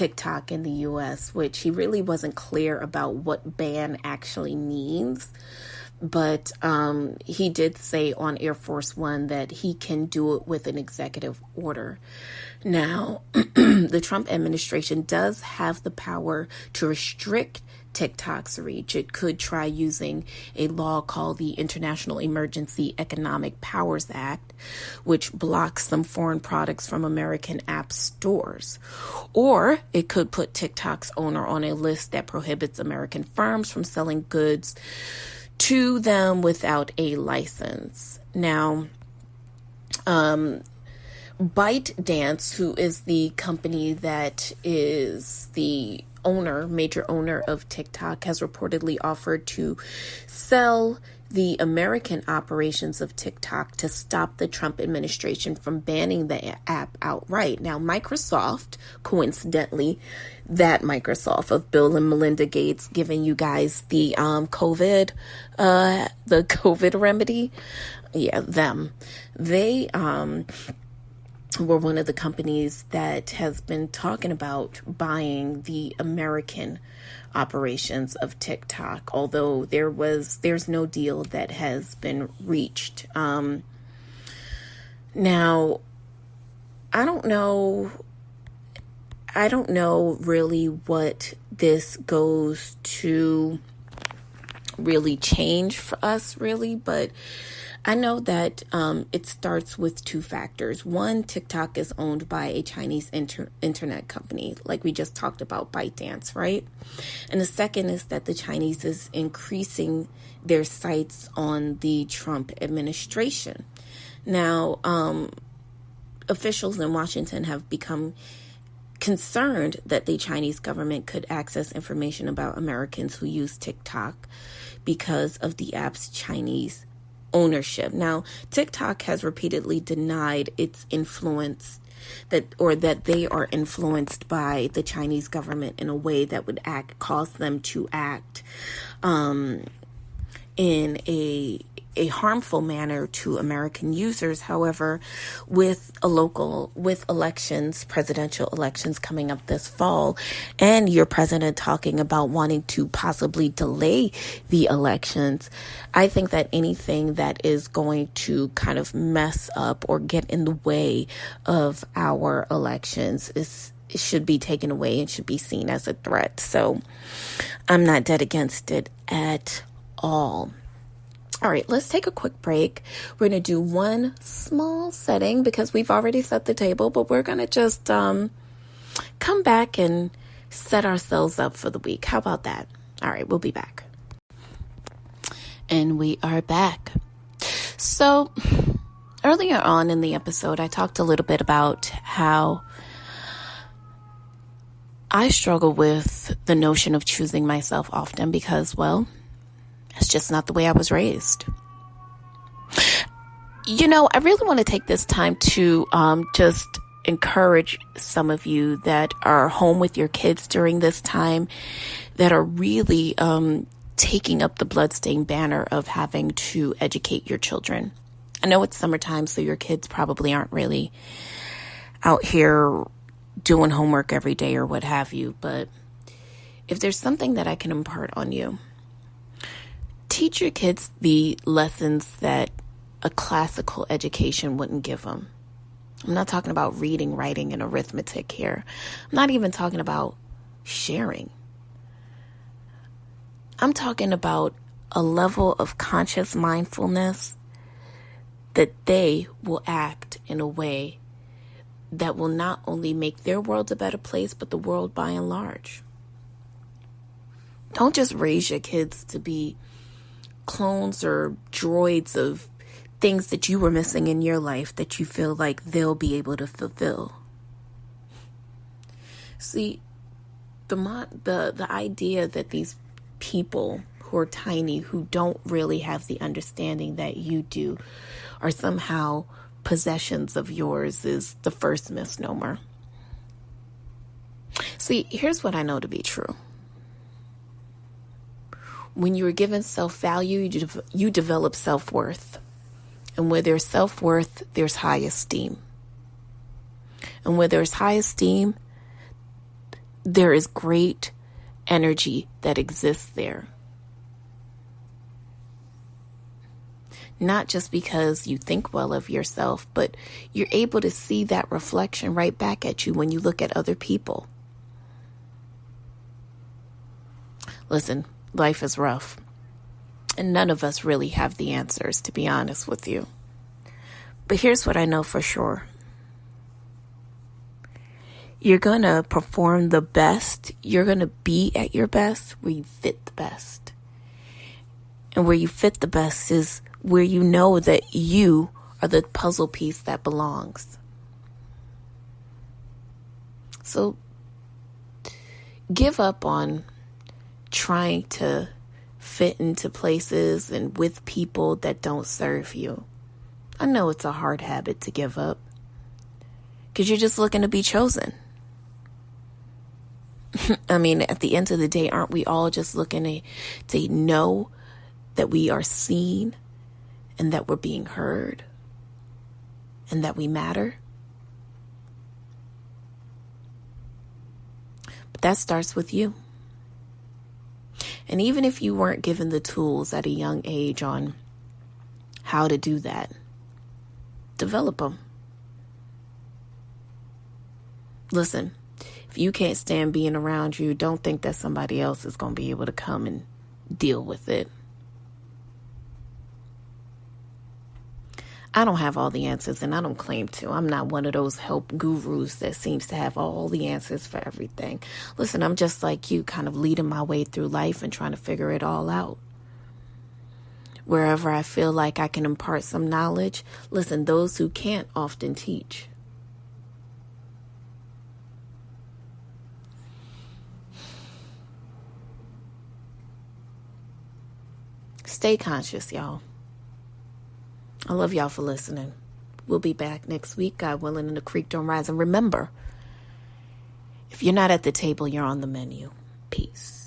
TikTok in the US, which he really wasn't clear about what ban actually means. But he did say on Air Force One that he can do it with an executive order. Now, the Trump administration does have the power to restrict TikTok's reach. It could try using a law called the International Emergency Economic Powers Act, which blocks some foreign products from American app stores. Or it could put TikTok's owner on a list that prohibits American firms from selling goods to them without a license. Now, ByteDance, who is the company that is the major owner of TikTok, has reportedly offered to sell the American operations of TikTok to stop the Trump administration from banning the app outright. Now, Microsoft, coincidentally, that Microsoft of Bill and Melinda Gates giving you guys the COVID remedy. Yeah, them. They were one of the companies that has been talking about buying the American operations of TikTok, although there's no deal that has been reached. Now, I don't know really what this goes to really change for us, really, but I know that it starts with two factors. One, TikTok is owned by a Chinese internet company, like we just talked about, ByteDance, right? And the second is that the Chinese is increasing their sights on the Trump administration. Now, officials in Washington have become concerned that the Chinese government could access information about Americans who use TikTok because of the app's Chinese ownership. Now, TikTok has repeatedly denied its influence that they are influenced by the Chinese government in a way that would cause them to act in a harmful manner to American users. However, with elections, presidential elections coming up this fall, and your president talking about wanting to possibly delay the elections, I think that anything that is going to kind of mess up or get in the way of our elections it should be taken away and should be seen as a threat. So I'm not dead against it at all. All right, let's take a quick break. We're going to do one small setting because we've already set the table, but we're going to just come back and set ourselves up for the week. How about that? All right, we'll be back. And we are back. So earlier on in the episode, I talked a little bit about how I struggle with the notion of choosing myself often because, well, it's just not the way I was raised. You know, I really want to take this time to just encourage some of you that are home with your kids during this time, that are really taking up the bloodstained banner of having to educate your children. I know it's summertime, so your kids probably aren't really out here doing homework every day or what have you, but if there's something that I can impart on you, teach your kids the lessons that a classical education wouldn't give them. I'm not talking about reading, writing, and arithmetic here. I'm not even talking about sharing. I'm talking about a level of conscious mindfulness that they will act in a way that will not only make their world a better place, but the world by and large. Don't just raise your kids to be clones or droids of things that you were missing in your life that you feel like they'll be able to fulfill. See, the idea that these people who are tiny, who don't really have the understanding that you do, are somehow possessions of yours is the first misnomer. See, here's what I know to be true. When you are given self-value, you develop self-worth. And where there's self-worth, there's high esteem. And where there's high esteem, there is great energy that exists there. Not just because you think well of yourself, but you're able to see that reflection right back at you when you look at other people. Listen, life is rough, and none of us really have the answers, to be honest with you. But here's what I know for sure. You're going to perform the best. You're going to be at your best where you fit the best. And where you fit the best is where you know that you are the puzzle piece that belongs. So give up on trying to fit into places and with people that don't serve you. I know it's a hard habit to give up because you're just looking to be chosen. I mean, at the end of the day, aren't we all just looking to know that we are seen and that we're being heard and that we matter? But that starts with you. And even if you weren't given the tools at a young age on how to do that, develop them. Listen, if you can't stand being around you, don't think that somebody else is going to be able to come and deal with it. I don't have all the answers, and I don't claim to. I'm not one of those help gurus that seems to have all the answers for everything. Listen, I'm just like you, kind of leading my way through life and trying to figure it all out. Wherever I feel like I can impart some knowledge, listen, those who can't often teach. Stay conscious, y'all. I love y'all for listening. We'll be back next week, God willing, and the creek don't rise. And remember, if you're not at the table, you're on the menu. Peace.